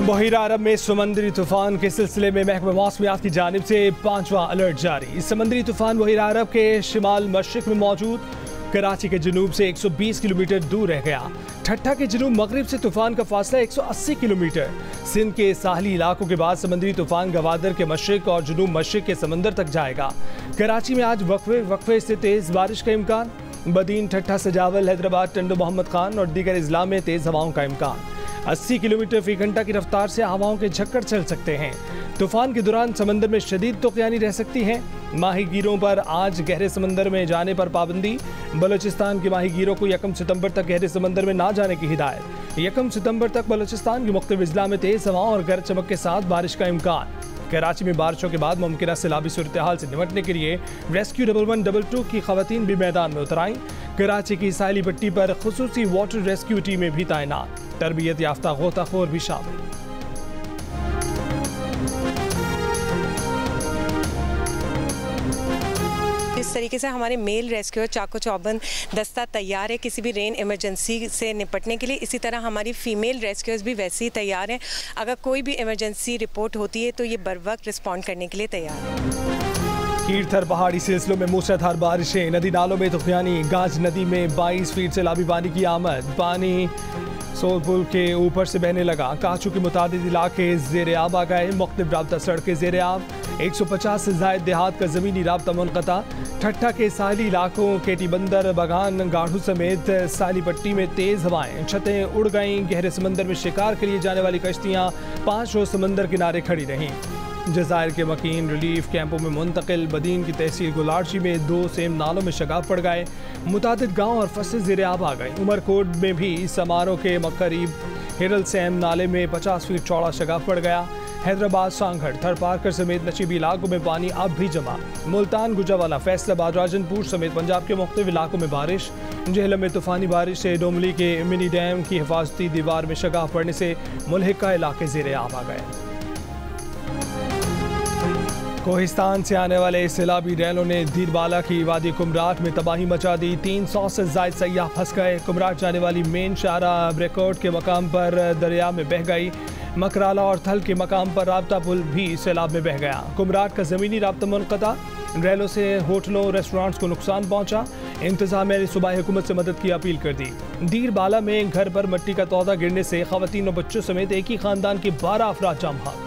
बहीरा अरब में समुद्री तूफान के सिलसिले में महकमा मौसमियात की जानिब से 5वां अलर्ट जारी। समुद्री तूफान बहीरा अरब के शिमाल मशरिक में मौजूद कराची के जनूब से 120 किलोमीटर दूर रह गया। ठट्ठा के जनूब मगरिब से तूफान का फासला 180 किलोमीटर। सिंध के साहली इलाकों के बाद समुद्री तूफान गवादर के मशरिक और जनूब मशरिक के समंदर तक जाएगा। कराची में आज वक्फे से तेज बारिश का इम्कान। बदीन, ठट्ठा, सजावल, हैदराबाद, टंडो मोहम्मद खान और दीगर अजला में तेज हवाओं का इम्कान। 80 किलोमीटर फी घंटा की रफ्तार से हवाओं के झक्कड़ चल सकते हैं। तूफान के दौरान समंदर में शदीद तूफ़ानी रह सकती है। माहीगीरों पर आज गहरे समंदर में जाने पर पाबंदी। बलूचिस्तान के माहीगीरों को 1 सितंबर तक गहरे समंदर में ना जाने की हिदायत। 1 सितंबर तक बलूचिस्तान के मुख्तलिफ अजला में तेज हवाओं और गरज चमक के साथ बारिश का इम्कान। कराची में बारिशों के बाद मुमकिन सैलाबी सूरत हाल से निपटने के लिए रेस्क्यू 1122 की खवातीन भी मैदान में उतर आईं। कराची की साहिली पट्टी पर खुसूसी वाटर रेस्क्यू टीमें भी तैनात। तरबियत याफ्ता गोताखोर भी शामिल। इस तरीके से हमारे मेल रेस्क्यूअर चाको चौबंद दस्ता तैयार है किसी भी रेन इमरजेंसी से निपटने के लिए। इसी तरह हमारी फीमेल रेस्क्यूअर्स भी वैसे ही तैयार हैं। अगर कोई भी इमरजेंसी रिपोर्ट होती है तो ये बर वक्त रिस्पॉन्ड करने के लिए तैयार है। कीरथर पहाड़ी सिलसिलों में मूसलाधार बारिशें। नदी नालों में तूफ़ानी। गाज नदी में 22 फीट सैलाबी पानी की आमद। पानी सोलपुल के ऊपर से बहने लगा। काचू के मुतादिद इलाके ज़ेर आब आ गए। मुख्तलिफ राब्ता सड़कें ज़ेर आब। 150 से ज़ायद देहात का ज़मीनी राब्ता मुनक़ता। ठट्ठा के साहली इलाकों केटी बंदर, बगान, गाढ़ू समेत साहली पट्टी में तेज़ हवाएं। छतें उड़ गईं। गहरे समंदर में शिकार के लिए जाने वाली कश्तियाँ 5 रोज़ समंदर किनारे खड़ी रहीं। जज़ायर के मकीन रिलीफ कैंपों में मुंतकिल। बदीन की तहसील गुलारशी में 2 सेम नालों में शगाब पड़ गए। मुतादिद गाँव और फसलें ज़ेर आब आ गए। उमरकोट में भी समारोह के करीब हिरल सैम नाले में 50 फीट चौड़ा शगाब पड़ गया। हैदराबाद, सांगढ़, थरपारकर समेत नशीबी इलाकों में पानी अब भी जमा। मुल्तान, गुजरावाला, फैसलाबाद, राजनपुर समेत पंजाब के मुख्तलिफ इलाकों में बारिश। जेहलम में तूफ़ानी बारिश से डोमली के मिनी डैम की हिफाजती दीवार में शगाब पड़ने से मुल्हिका इलाके ज़ेर आब आ गए। कोहिस्तान से आने वाले सैलाबी रैलों ने दीरबाला की वादी कुमराट में तबाही मचा दी। 300 से ज़ायद सयाह फंस गए। कुमराट जाने वाली मेन शाहराह ब्रेकआउट के मकाम पर दरिया में बह गई। मकराला और थल के मकाम पर राब्ता पुल भी सैलाब में बह गया। कुमराट का ज़मीनी राब्ता मुनक़ता। रैलों से होटलों रेस्टोरेंट्स को नुकसान पहुंचा। इंतज़ामिया ने सूबाई हुकूमत से मदद की अपील कर दी। दीरबाला में घर पर मिट्टी का तौदा गिरने से ख़वातीन और बच्चों समेत एक ही ख़ानदान के 12 अफराद जाम भाग।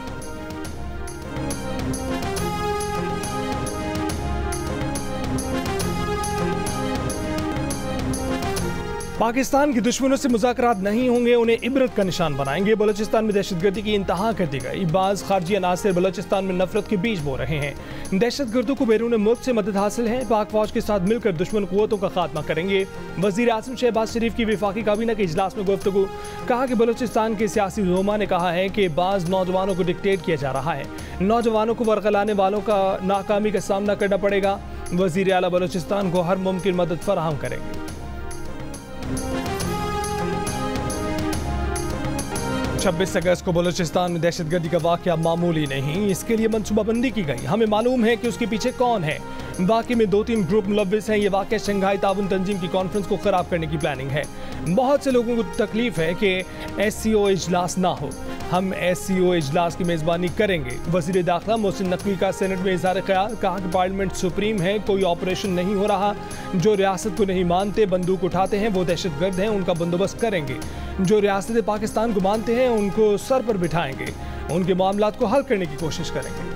पाकिस्तान के दुश्मनों से मुज़ाकरात नहीं होंगे, उन्हें इबरत का निशान बनाएंगे। बलूचिस्तान में दहशतगर्दी की इंतहा कर दी गई। बाज़ खारजी अनासर बलूचिस्तान में नफरत के बीज बो रहे हैं। दहशतगर्दों को बैरून मुल्क से मदद हासिल है। पाक फौज के साथ मिलकर दुश्मन क़ुव्वतों का खात्मा करेंगे। वज़ीर आज़म शहबाज शरीफ की वफाकी काबीना के इजलास में गुफ्तगू। कहा कि बलूचिस्तान के सियासी रहनुमा ने कहा है कि बाज़ नौजवानों को डिक्टेट किया जा रहा है। नौजवानों को वरगलाने वालों का नाकामी का सामना करना पड़ेगा। वज़ीर आला बलूचिस्तान को हर मुमकिन मदद फराहम करेंगे। 26 अगस्त को बलूचिस्तान में दहशतगर्दी का वाक़या मामूली नहीं, इसके लिए मनसूबाबंदी की गई। हमें मालूम है कि उसके पीछे कौन है। वाक़े में 2-3 ग्रुप मुलव्विस हैं। ये वाक़या शंघाई ताउन तंजीम की कॉन्फ्रेंस को ख़राब करने की प्लानिंग है। बहुत से लोगों को तकलीफ है कि SCO इजलास ना हो। हम SCO इजलास की मेज़बानी करेंगे। वज़ीर दाखिला मोहसिन नकवी का सेनेट में इज़हार ख्याल। कहा कि पार्लियामेंट सुप्रीम है, कोई ऑपरेशन नहीं हो रहा। जो रियासत को नहीं मानते, बंदूक उठाते हैं, वो दहशतगर्द हैं, उनका बंदोबस्त करेंगे। जो रियासत पाकिस्तान को मानते हैं उनको सर पर बिठाएंगे। उनके मामलात को हल करने की कोशिश करेंगे।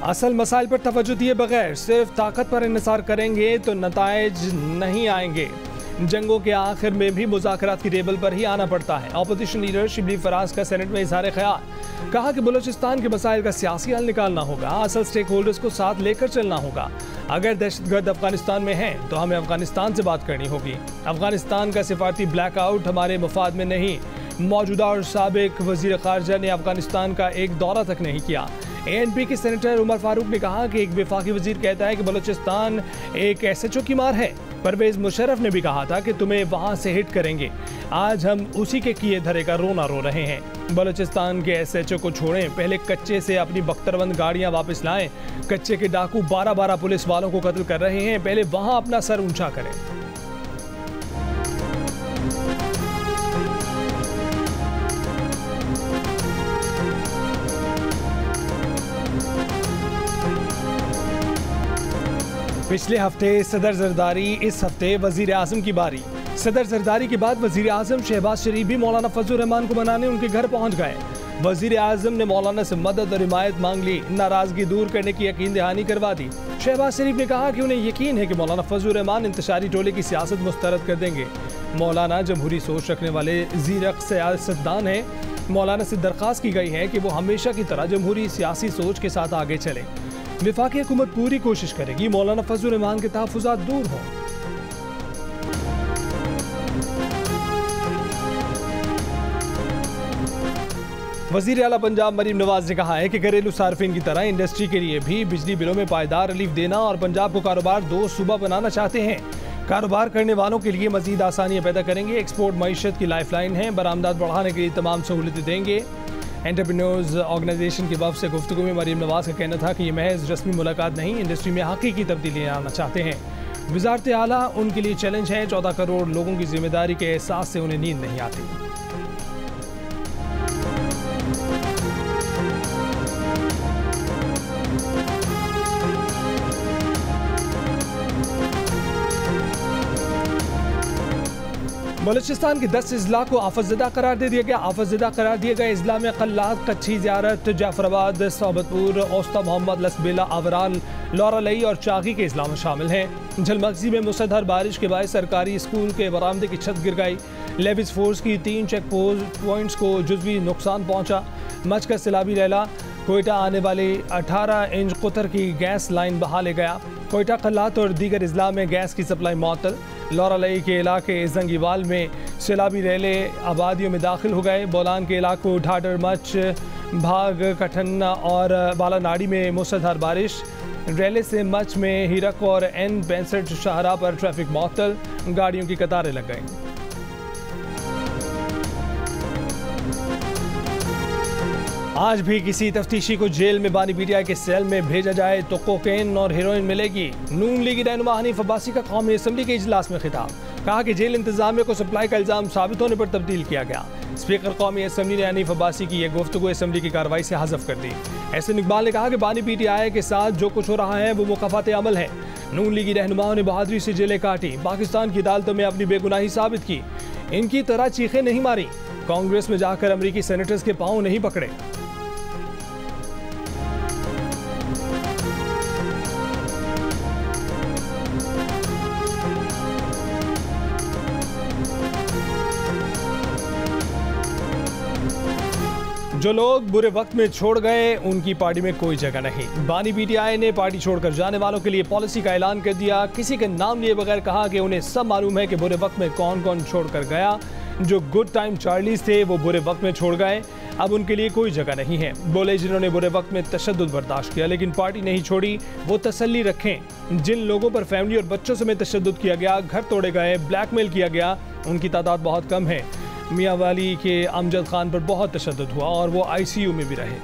असल मसाइल पर तवज्जो दिए बगैर सिर्फ ताकत पर इन्हिसार करेंगे तो नताइज नहीं आएंगे। जंगों के आखिर में भी मुज़ाकरात की टेबल पर ही आना पड़ता है। अपोजिशन लीडर शिबली फराज का सेनेट में इज़हार ख्याल। कहा कि बलूचिस्तान के मसाइल का सियासी हल निकालना होगा। असल स्टेक होल्डर्स को साथ लेकर चलना होगा। अगर दहशतगर्द अफगानिस्तान में हैं तो हमें अफगानिस्तान से बात करनी होगी। अफगानिस्तान का सिफारती ब्लैकआउट हमारे मफाद में नहीं। मौजूदा और साबिक वज़ीर ख़ारजा ने अफगानिस्तान का एक दौरा तक नहीं किया। ANP के सेनेटर उमर फारूक ने कहा कि एक वफाकी वज़ीर कहता है कि बलूचिस्तान एक SHO की मार है। परवेज मुशर्रफ ने भी कहा था कि तुम्हें वहां से हिट करेंगे। आज हम उसी के किए धरे का रोना रो रहे हैं। बलूचिस्तान के SHO को छोड़ें, पहले कच्चे से अपनी बख्तरबंद गाड़ियां वापस लाएं। कच्चे के डाकू 12-12 पुलिस वालों को कत्ल कर रहे हैं, पहले वहां अपना सर ऊंचा करें। पिछले हफ्ते सदर जरदारी, इस हफ्ते वजीर आजम की बारी। सदर जरदारी के बाद वजीर आजम शहबाज शरीफ भी मौलाना फजल रहमान को मनाने उनके घर पहुंच गए। वजीर आजम ने मौलाना से मदद और हिमायत मांग ली, नाराजगी दूर करने की यकीन दहानी करवा दी। शहबाज शरीफ ने कहा कि उन्हें यकीन है कि मौलाना फजल रहमान इंतशारी टोले की सियासत मुस्तरद कर देंगे। मौलाना जमहूरी सोच रखने वाले ज़ीरक सियासतदान हैं। मौलाना से दरख्वास्त की गई है कि वो हमेशा की तरह जमहूरी सियासी सोच के साथ आगे चले। वफाकी हुकूमत पूरी कोशिश करेगी मौलाना फजल रहमान के तहफ़्फ़ुज़ात दूर हों। वज़ीर आला पंजाब मरीम नवाज ने कहा है कि घरेलू सार्फिन की तरह इंडस्ट्री के लिए भी बिजली बिलों में पायदार रिलीफ देना और पंजाब को कारोबार 2 सूबा बनाना चाहते हैं। कारोबार करने वालों के लिए मजीद आसानियां पैदा करेंगे। एक्सपोर्ट मईशत की लाइफलाइन है। बरामदात बढ़ाने के लिए तमाम सहूलतें देंगे। एंटरप्रेन्योर्स ऑर्गेनाइजेशन के वफ़द से गुफ्तगू में मरीम नवाज का कहना था कि ये महज रस्मी मुलाकात नहीं, इंडस्ट्री में हकीकी तब्दीली आना चाहते हैं। वज़ारत आला उनके लिए चैलेंज है। 14 करोड़ लोगों की जिम्मेदारी के एहसास से उन्हें नींद नहीं आती। बलूचिस्तान के 10 अजला को आफतज़दा करार दे दिया गया। आफतज़दा करार दिए गए अजला में कल्लात, कच्ची ज़ियारत, जाफराबाद, सोबतपुर, औस्ता मोहम्मद, लसबेला, आवरान, लौरालई और चागी के अजला में शामिल हैं। झलमगजी में मुसलधार बारिश के बाद सरकारी स्कूल के बरामदे की छत गिर गई। लेविस फोर्स की 3 चेक पॉइंट्स को जुज़वी नुकसान पहुँचा। मच का सैलाबी लैला कोयटा आने वाली 18 इंच कुतर की गैस लाइन बहा ले गया। कोयटा, कल्लात और दीगर अजला में गैस की सप्लाई मअतल। लौरालई के इलाके जंगीवाल में सैलाबी रैले आबादियों में दाखिल हो गए। बोलान के इलाकों ढाडर, मच, भाग, कठन्ना और बालानाड़ी में मूसलाधार बारिश। रैले से मच में हीरक और N65 शाहराह पर ट्रैफिक मअतल, गाड़ियों की कतारें लग गईं। आज भी किसी तफ्तीशी को जेल में बानी PTI के सेल में भेजा जाए तो कोकेन और हेरोइन मिलेगी। नून लीगी रहनुमा हनीफ अब्बासी का कौमी असम्बली के इजलास में खिताब। कहा कि जेल इंतजामिया को सप्लाई का इल्जाम साबित होने पर तब्दील किया गया। स्पीकर कौमी असम्बली ने हनीफ अब्बासी की यह गुफ्तगू असम्बली की कार्रवाई से हज़फ कर दी। एहसन इकबाल ने कहा कि बानी PTI के साथ जो कुछ हो रहा है वो मुकाफात अमल है। नून लीगी रहनुमाओं ने बहादुरी से जेलें काटी, पाकिस्तान की अदालतों में अपनी बेगुनाही साबित की। इनकी तरह चीखें नहीं मारी, कांग्रेस में जाकर अमरीकी सेनेटर्स के पाँव नहीं पकड़े। जो लोग बुरे वक्त में छोड़ गए उनकी पार्टी में कोई जगह नहीं। बानी PTI ने पार्टी छोड़कर जाने वालों के लिए पॉलिसी का ऐलान कर दिया। किसी के नाम लिए बगैर कहा कि उन्हें सब मालूम है कि बुरे वक्त में कौन कौन छोड़कर गया। जो गुड टाइम चार्लीज थे वो बुरे वक्त में छोड़ गए, अब उनके लिए कोई जगह नहीं है। बोले जिन्होंने बुरे वक्त में तशद्दुद बर्दाश्त किया लेकिन पार्टी नहीं छोड़ी, वो तसल्ली रखें। जिन लोगों पर फैमिली और बच्चों समेत तशद्दुद किया गया, घर तोड़े गए, ब्लैकमेल किया गया, उनकी तादाद बहुत कम है। मियांवाली के अमजद खान पर बहुत तशद्दुद हुआ और वो ICU में भी रहे।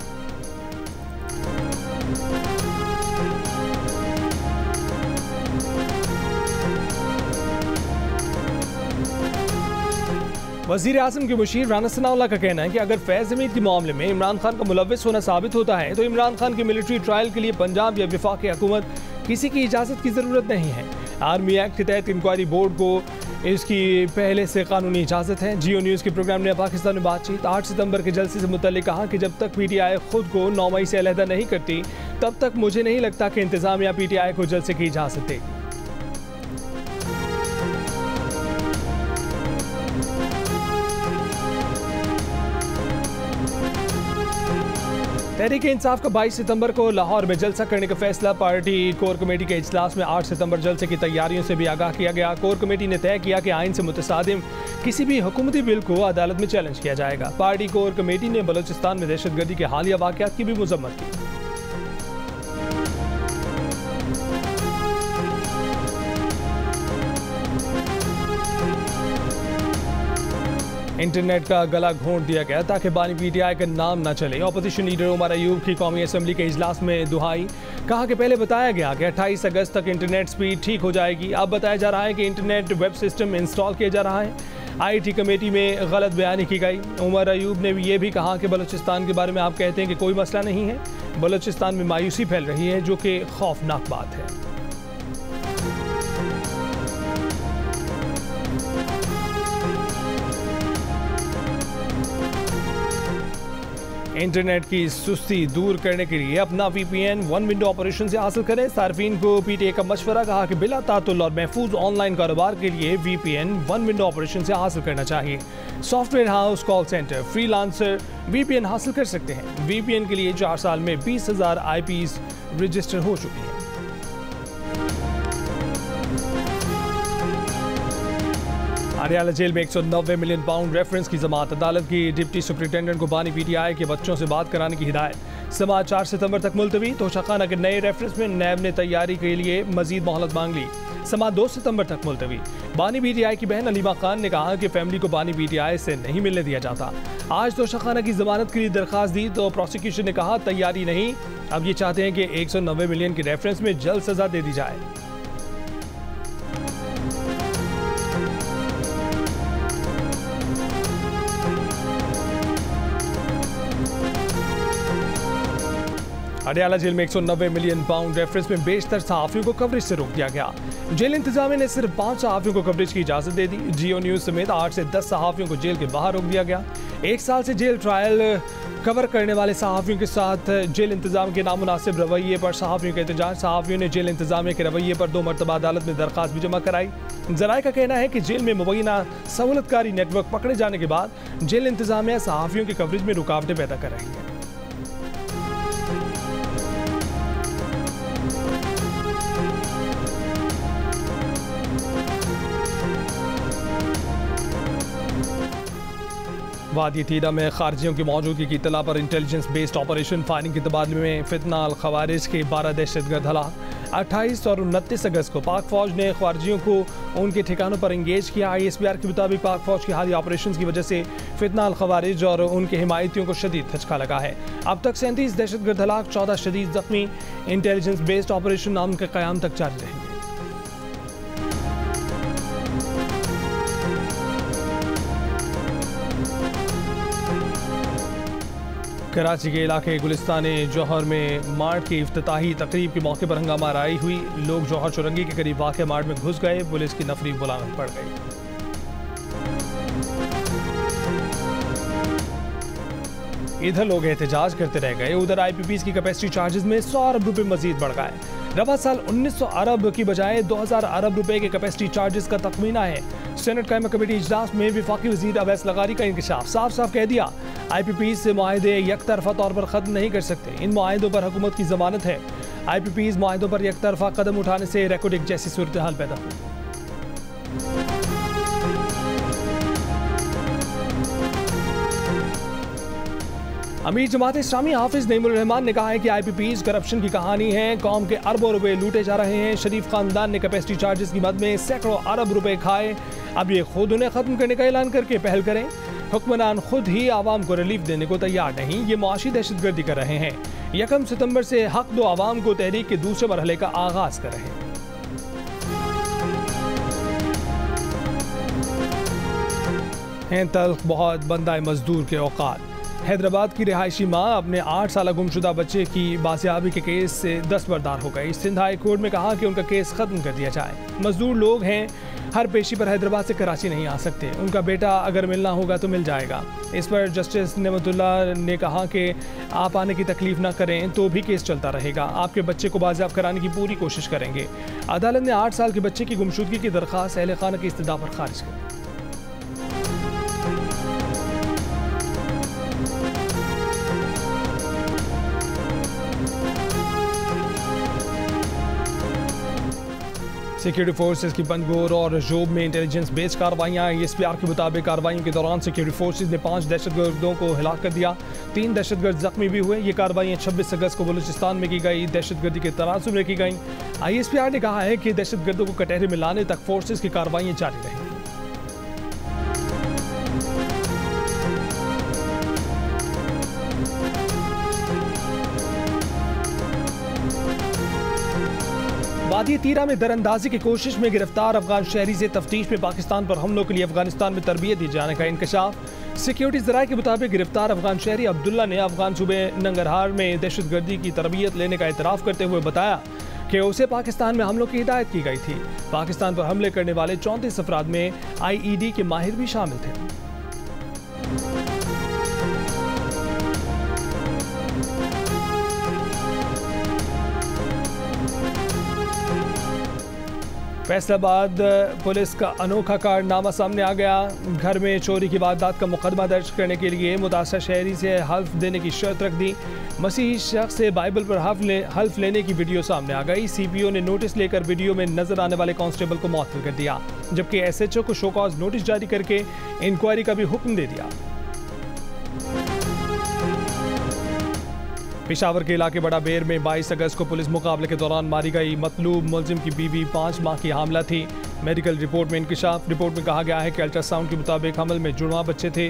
वज़ीर आज़म के मुशीर राना सनाउल्लाह का कहना है कि अगर फैज़ हमीद के मामले में इमरान खान का मुलव्विस होना साबित होता है तो इमरान खान के मिलिट्री ट्रायल के लिए पंजाब या वफाकी हुकूमत किसी की इजाज़त की ज़रूरत नहीं है। आर्मी एक्ट के तहत इंक्वायरी बोर्ड को इसकी पहले से कानूनी इजाज़त है। जियो न्यूज़ के प्रोग्राम ने पाकिस्तान में बातचीत 8 सितंबर के जलसे से मुतल्लिक कहा कि जब तक PTI खुद को 9 मई से अलहदा नहीं करती तब तक मुझे नहीं लगता कि इंतज़ामिया PTI को जलसे की इजाज़त देगी। तहरीक इंसाफ का 22 सितंबर को लाहौर में जलसा करने का फैसला। पार्टी कोर कमेटी के इजलास में 8 सितंबर जलसे की तैयारियों से भी आगाह किया गया। कोर कमेटी ने तय किया कि आइन से मुतसादिम किसी भी हुकूमती बिल को अदालत में चैलेंज किया जाएगा। पार्टी कोर कमेटी ने बलूचिस्तान में दहशतगर्दी के हालिया वाक़यात की भी मज़म्मत की। इंटरनेट का गला घोंट दिया गया ताकि बानी पीटीआई का नाम न चले। ऑपोजिशन लीडर उमर अयूब की कौमी असम्बली के इजलास में दुहाई। कहा कि पहले बताया गया कि 28 अगस्त तक इंटरनेट स्पीड ठीक हो जाएगी, अब बताया जा रहा है कि इंटरनेट वेब सिस्टम इंस्टॉल किया जा रहा है। IIT कमेटी में गलत बयानी की गई। उमर अयूब ने ये भी कहा कि बलूचिस्तान के बारे में आप कहते हैं कि कोई मसला नहीं है, बलूचिस्तान में मायूसी फैल रही है जो कि खौफनाक बात है। इंटरनेट की सुस्ती दूर करने के लिए अपना VPN वन विंडो ऑपरेशन से हासिल करें। सार्फिन को PTA का मशवरा। कहा कि बिला तातुल और महफूज ऑनलाइन कारोबार के लिए VPN वन विंडो ऑपरेशन से हासिल करना चाहिए। Software house, call centre, freelancer VPN हासिल कर सकते हैं। VPN के लिए 4 साल में 20,000 IPs रजिस्टर हो चुकी हैं। अडयाला जेल में 190 मिलियन पाउंड रेफरेंस की जमात। अदालत की डिप्टी सुपरिटेंडेंट को बानी PTI के बच्चों से बात कराने की हिदायत। समाअत 4 सितंबर तक मुलतवी। तोशाखाना के नए रेफरेंस में नैब ने तैयारी के लिए मजीद मोहलत मांग ली। समाअत 2 सितंबर तक मुलतवी। बानी PTI की बहन अलीमा खान ने कहा कि फैमिली को बानी PTI से नहीं मिलने दिया जाता। आज तोशाखाना की जमानत के लिए दरखास्त दी तो प्रोसिक्यूशन ने कहा तैयारी नहीं, अब ये चाहते हैं कि 190 मिलियन की रेफरेंस में जल्द सजा दे दी जाए। अडयाला जेल में 190 मिलियन पाउंड रेफरेंस में बेशतर सहाफियों को कवरेज से रोक दिया गया। जेल इंतजामिया ने सिर्फ 5 सहाफियों को कवरेज की इजाजत दे दी। जियो न्यूज समेत 8 से 10 सहाफियों को जेल के बाहर रोक दिया गया। 1 साल से जेल ट्रायल कवर करने वाले सहाफियों के साथ जेल इंतजाम के नामुनासिब रवैये पर सहाफियों का एहतजाज। सहाफियों ने जेल इंतजामिया के रवैये पर 2 मरतबा अदालत में दरखास्त भी जमा कराई। जराये का कहना है कि जेल में मुबैना सहूलतकारी नेटवर्क पकड़े जाने के बाद जेल इंतजामिया सहाफियों की कवरेज में रुकावटें पैदा कर रही है। वादी तीरा में खारजियों की मौजूदगी की इत्तला पर इंटेलिजेंस बेस्ड ऑपरेशन फायरिंग के तबादले में फितना अल खवारिज के 12 दहशतगर्द हलाक। 28 और 29 अगस्त को पाक फौज ने खारजियों को उनके ठिकानों पर इंगेज किया। ISPR के मुताबिक पाक फौज की हालिया ऑपरेशन की वजह से फितना अल खवारिज और उनके हिमायतियों को शदीद धचका लगा है। अब तक 37 दहशतगर्द हलाक, 14 शदीद जख्मी। इंटेलिजेंस बेस्ड ऑपरेशन नाम के क़याम तक जारी रहेंगे। कराची के इलाके गुलिस्तान जौहर में मार्ट की इफ्तिताही तकरीब के मौके पर हंगामा आराई हुई। लोग जौहर चुरंगी के करीब वाक़ मार्ट में घुस गए। पुलिस की नफरी बुलंद पड़ गई। इधर लोग एहतजाज करते रह गए, उधर IPPs की कैपेसिटी चार्जेस में 100 अरब रुपए मजीद बढ़ गए। रवा साल 1900 अरब की बजाय 2000 अरब रुपए के कैपेसिटी चार्जेस का तखमीना है। सेनेट कायमा कमेटी इजलास में वफाकी वजीर अवैस लगारी का इंकशाफ। साफ साफ कह दिया IPPs से मुआहदे यकतरफा तौर पर खत्म नहीं कर सकते। इन मुआहदों पर हुकूमत की जमानत है। IPPs मुआहदों पर यकतरफा कदम उठाने से रेकोडिक जैसी सूरत हाल पैदा हुई। अमीर जमात इस्लामी हाफिज नईमुर रहमान ने कहा है कि IPPs करप्शन की कहानी है। कौम के अरबों रुपए लूटे जा रहे हैं। शरीफ खानदान ने कैपेसिटी चार्जेस की मद में सैकड़ों अरब रुपए खाए। अब ये खुद उन्हें खत्म करने का ऐलान करके पहल करें। हुक्मरान खुद ही आवाम को रिलीफ देने को तैयार नहीं, ये मुआशी दहशतगर्दी कर रहे हैं। 1 सितंबर से हक दो आवाम को तहरीक के दूसरे मरहले का आगाज कर रहे हैं। तल्ख बहुत बंदा मजदूर के औकात। हैदराबाद की रिहायशी माँ अपने 8 साल गुमशुदा बच्चे की बाजियाबी के केस से दस्तबरदार हो गई। सिंध हाई कोर्ट में कहा कि उनका केस खत्म कर दिया जाए। मजदूर लोग हैं, हर पेशी पर हैदराबाद से कराची नहीं आ सकते। उनका बेटा अगर मिलना होगा तो मिल जाएगा। इस पर जस्टिस नेमतुल्ला ने कहा कि आप आने की तकलीफ ना करें तो भी केस चलता रहेगा। आपके बच्चे को बाजियाब कराने की पूरी कोशिश करेंगे। अदालत ने 8 साल के बच्चे की गुमशुदगी की दरख्वास्त अहले खाना की इस्तदा पर खारिज कर दी। सिक्योरिटी फोर्सेज की बंदगोर और जोब में इंटेलिजेंस बेस्ड कार्रवाइयाँ। ISPR के मुताबिक कार्रवाइयों के दौरान सिक्योरिटी फोर्सेज ने 5 दहशतगर्दों को हिलाक कर दिया। 3 दहशतगर्द जख्मी भी हुए। ये कार्रवाइयाँ 26 अगस्त को बलूचिस्तान में की गई। दहशतगर्दी के तनासुब में की गई। ISPR ने कहा है कि दहशतगर्दों को कटहरे में लाने तक फोर्सेज की कार्रवाइयाँ जारी रहेंगी। वादी तीरा में दरअंदाजी की कोशिश में गिरफ्तार अफगान शहरी से तफ्तीश में पाकिस्तान पर हमलों के लिए अफगानिस्तान में तरबियत दिए जाने का इंकशाफ। सिक्योरिटी ज़राए के मुताबिक गिरफ्तार अफगान शहरी अब्दुल्ला ने अफगान सूबे नंगरहार में दहशतगर्दी की तरबियत लेने का एतराफ़ करते हुए बताया कि उसे पाकिस्तान में हमलों की हिदायत की गई थी। पाकिस्तान पर हमले करने वाले 34 अफराद में IED के माहिर भी शामिल थे। फैसलाबाद पुलिस का अनोखा कारनामा सामने आ गया। घर में चोरी की वारदात का मुकदमा दर्ज करने के लिए मुतासर शहरी से हल्फ देने की शर्त रख दी। मसीही शख्स से बाइबल पर हल्फ लेने की वीडियो सामने आ गई। CPO ने नोटिस लेकर वीडियो में नजर आने वाले कांस्टेबल को मुअत्तल कर दिया, जबकि SHO को शोकॉज नोटिस जारी करके इंक्वायरी का भी हुक्म दे दिया। पेशावर के इलाके बड़ा बेर में 22 अगस्त को पुलिस मुकाबले के दौरान मारी गई मतलूब मुलजिम की बीवी 5 माह की हामला थी। मेडिकल रिपोर्ट में इंकशाफ। रिपोर्ट में कहा गया है कि अल्ट्रासाउंड के मुताबिक हमल में जुड़वा बच्चे थे।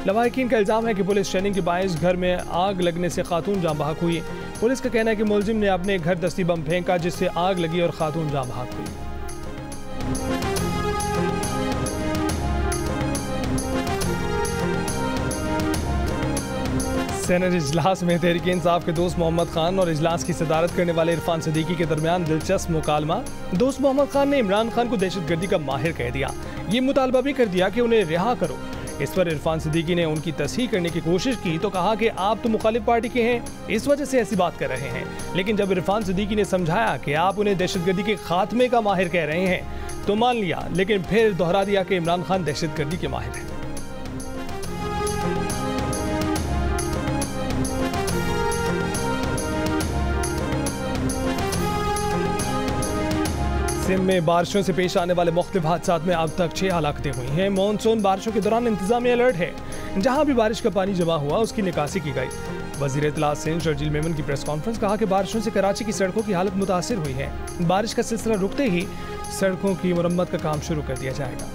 लवाहिकीन का इल्ज़ाम है कि पुलिस ट्रेनिंग के बायस घर में आग लगने से खातून जाँ बहक हुई। पुलिस का कहना है कि मुलजिम ने अपने घर दस्ती बम फेंका, जिससे आग लगी और खातून जाँ बहक हुई। सेनेट इजलास में तहरीक इंसाफ के दोस्त मोहम्मद खान और इजलास की सदारत करने वाले इरफान सिद्दीकी के दरमियान दिलचस्प मुकालमा। दोस्त मोहम्मद खान ने इमरान खान को दहशतगर्दी का माहिर कह दिया। ये मुतालबा भी कर दिया कि उन्हें रिहा करो। इस पर इरफान सिद्दीकी ने उनकी तस्हीह करने की कोशिश की तो कहा कि आप तो मुखालिफ पार्टी के हैं, इस वजह से ऐसी बात कर रहे हैं। लेकिन जब इरफान सिद्दीकी ने समझाया कि आप उन्हें दहशतगर्दी के खात्मे का माहिर कह रहे हैं तो मान लिया, लेकिन फिर दोहरा दिया कि इमरान खान दहशतगर्दी के माहिर हैं। सिंध में बारिशों से पेश आने वाले मुख्तलिफ हादसात में अब तक 6 हलाकतें हुई हैं। मानसून बारिशों के दौरान इंतजामी अलर्ट है। जहां भी बारिश का पानी जमा हुआ उसकी निकासी की गई। वज़ीर इत्तलात सिंध शर्जील मेमन की प्रेस कॉन्फ्रेंस कहा कि बारिशों से कराची की सड़कों की हालत मुतासिर हुई है। बारिश का सिलसिला रुकते ही सड़कों की मुरम्मत का काम शुरू कर दिया जाएगा।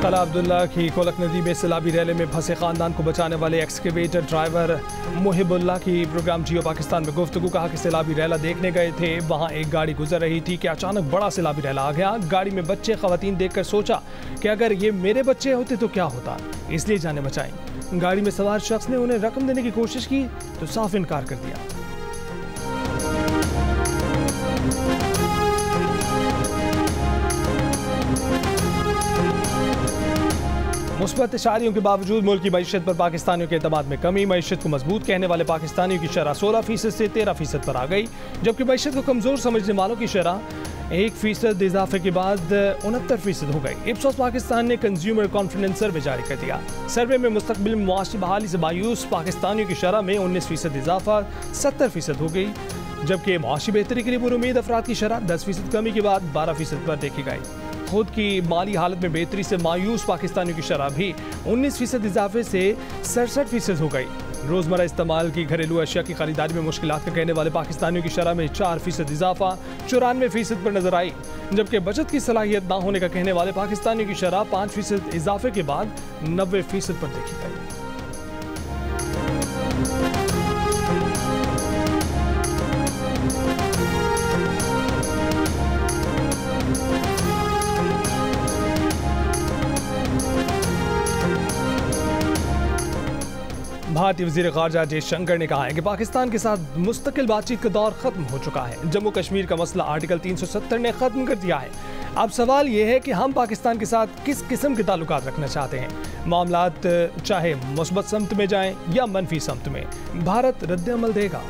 कला अब्दुल्ला की कोलक नदी में सैलाबी रैले में फंसे खानदान को बचाने वाले एक्सकेवेटर ड्राइवर मुहिबुल्लाह की प्रोग्राम जियो पाकिस्तान में गुफ्तगू। कहा कि सैलाबी रैला देखने गए थे, वहां एक गाड़ी गुजर रही थी कि अचानक बड़ा सैलाबी रैला आ गया। गाड़ी में बच्चे खवातीन देखकर सोचा कि अगर ये मेरे बच्चे होते तो क्या होता, इसलिए जाने बचाई। गाड़ी में सवार शख्स ने उन्हें रकम देने की कोशिश की तो साफ इनकार कर दिया। मुस्बत इशारियों के बावजूद मुल्क की मईशत पर पाकिस्तानियों के एतमाद में कमी। मईशत को मजबूत कहने वाले पाकिस्तानियों की शरह 16% से 13% पर आ गई, जबकि मईशत को कमज़ोर समझने वालों की शरह 1% इजाफे के बाद 69% हो गई। इप्सोस पाकिस्तान ने कंज्यूमर कॉन्फिडेंस सर्वे जारी कर दिया। सर्वे में मुस्तकबिल में मुआशी बहाली से मायूस पाकिस्तानियों की शरह में 19% इजाफा 70% हो गई, जबकि मुआशी बेहतरी के लिए पुरुमीद अफराद की शरह 10% कमी के बाद 12% पर देखी गई। खुद की माली हालत में बेहतरी से मायूस पाकिस्तानियों की शरह भी 19% इजाफे से 67% हो गई। रोज़मर्रा इस्तेमाल की घरेलू अशिया की खरीदारी में मुश्किलात का कहने वाले पाकिस्तानियों की शरह में 4% इजाफा 94% पर नजर आई, जबकि बचत की सलाहियत न होने का कहने वाले पाकिस्तानियों की शरह 5% इजाफे के बाद 90% पर देखी गई। भारतीय वज़ीर ख़ारजा जयशंकर ने कहा है कि पाकिस्तान के साथ मुस्तकिल बातचीत का दौर खत्म हो चुका है। जम्मू कश्मीर का मसला आर्टिकल 370 ने खत्म कर दिया है। अब सवाल यह है कि हम पाकिस्तान के साथ किस किस्म के ताल्लुकात रखना चाहते हैं। मामलात चाहे मुस्बत समत में जाएं या मनफी समत में, भारत रद्द-ए-अमल देगा।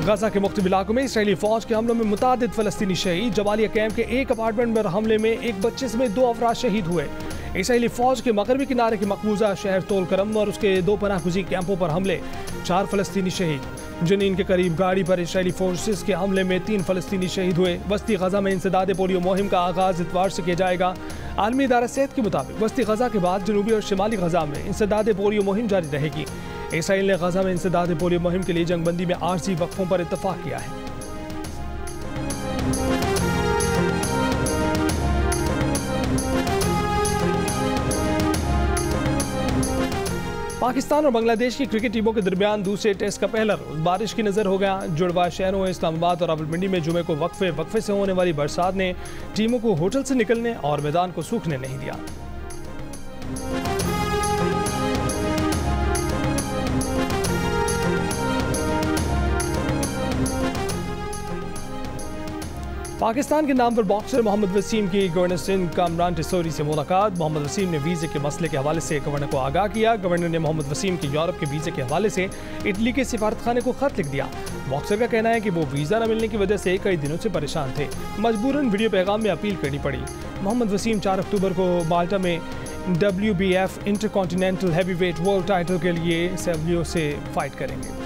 गजा के मुख्तलिफ इलाकों में इसराइली फौज के हमलों में मुतादिद फलस्तीनी शहीद। जबालिया कैंप के एक अपार्टमेंट पर हमले में एक बच्चे समेत 2 अफराद शहीद हुए। इसराइली फौज के मगरबी किनारे के मकबूजा शहर तोल करम और उसके 2 पनाह गुज़ीर कैंपों पर हमले, 4 फलस्तीनी शहीद। जनीन के करीब गाड़ी पर इजरायली फोर्सेस के हमले में 3 फलस्तीनी शहीद हुए। वस्ती गजा में इंसदाद पोलियो मुहिम का आगाज इतवार से किया जाएगा। आलमी इदारा सेहत के मुताबिक वस्ती गजा के बाद जनूबी और शिमाली गजा में इंसदाद पोलियो मुहिम जारी रहेगी। इसराइल ने गजा में इंसदाद पोलियो मुहिम के लिए जंगबंदी में आर्जी वक्फों पर इत्तफाक किया है। पाकिस्तान और बांग्लादेश की क्रिकेट टीमों के दरमियान दूसरे टेस्ट का पहला रोज बारिश की नजर हो गया। जुड़वा शहरों इस्लामाबाद और रावलपिंडी में जुमे को वक्फे से होने वाली बरसात ने टीमों को होटल से निकलने और मैदान को सूखने नहीं दिया। पाकिस्तान के नाम पर बॉक्सर मोहम्मद वसीम की गवर्नर सिंध कामरान टिसोरी से मुलाकात। मोहम्मद वसीम ने वीजे के मसले के हवाले से गवर्नर को आगाह किया। गवर्नर ने मोहम्मद वसीम के यूरोप के वीजे के हवाले से इटली के सिफारतखाने को खत लिख दिया। बॉक्सर का कहना है कि वो वीजा न मिलने की वजह से कई दिनों से परेशान थे, मजबूरन वीडियो पैगाम में अपील करनी पड़ी। मोहम्मद वसीम 4 अक्टूबर को माल्टा में WBF intercontinental heavyweight world title के लिए सेविलियो से फाइट करेंगे।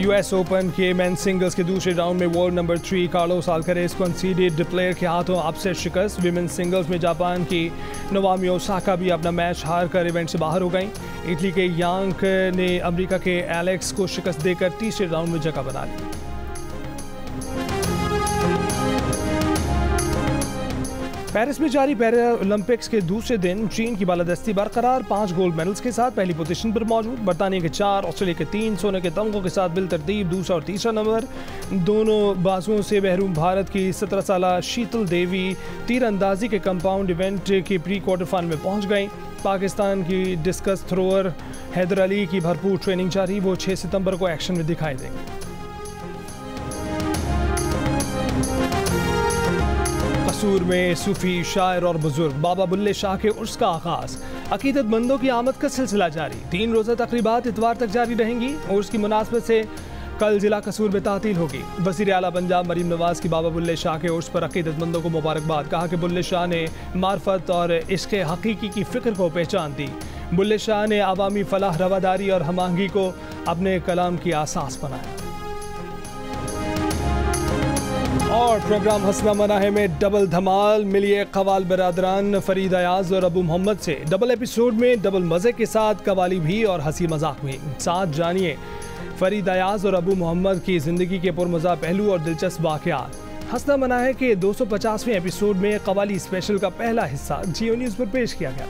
US ओपन के मेन सिंगल्स के दूसरे राउंड में world number 3 Carlos Alcaraz conceded player के हाथों अपसेट शिकस्त। विमेंस सिंगल्स में जापान की नोवामी ओसाका भी अपना मैच हार कर इवेंट से बाहर हो गई। इटली के यांग ने अमेरिका के एलेक्स को शिकस्त देकर तीसरे राउंड में जगह बना ली। पेरिस में जारी पैरा ओलंपिक्स के दूसरे दिन चीन की बालादस्ती बरकरार। 5 गोल्ड मेडल्स के साथ पहली पोजीशन पर मौजूद। बरतानिया के 4, ऑस्ट्रेलिया के 3 सोने के तमगों के साथ बिल तरतीब दूसरा और तीसरा नंबर। दोनों बाजुओं से महरूम भारत की 17 साला शीतल देवी तीरंदाजी के कंपाउंड इवेंट के प्री क्वार्टर फाइनल में पहुंच गई। पाकिस्तान की डिस्कस थ्रोअर हैदर अली की भरपूर ट्रेनिंग जारी, वो 6 सितंबर को एक्शन में दिखाई देंगे। कसूर में सूफी शायर और बुजुर्ग बाबा बुल्ले शाह के उर्स का आगाज। अकीदतमंदों की आमद का सिलसिला जारी। 3 रोज़ा तकरीबात इतवार तक जारी रहेंगी। उर्स की मुनासबत से कल जिला कसूर में तातील होगी। वज़ीर आला पंजाब मरीम नवाज की बाबा बुल्ले शाह के उर्स पर अकीदतमंदों को मुबारकबाद। कहा कि बुल्ले शाह ने मार्फत और इश्क़ हकीकी की फ़िक्र को पहचान दी। बुल्ले शाह ने अवामी फलाह, रवादारी और हमआहंगी को अपने कलाम की आसास बनाया। और प्रोग्राम हंसना मना है में डबल धमाल। मिलिए कवाल बरादरान फरीद अयाज और अबू मोहम्मद से। डबल एपिसोड में डबल मज़े के साथ कवाली भी और हंसी मजाक भी। साथ जानिए फरीद अयाज और अबू मोहम्मद की ज़िंदगी के पुरमज़ा पहलू और दिलचस्प वाक़यात। हंसना मना है कि 250वें एपिसोड में कवाली स्पेशल का पहला हिस्सा जियो न्यूज़ पर पेश किया गया।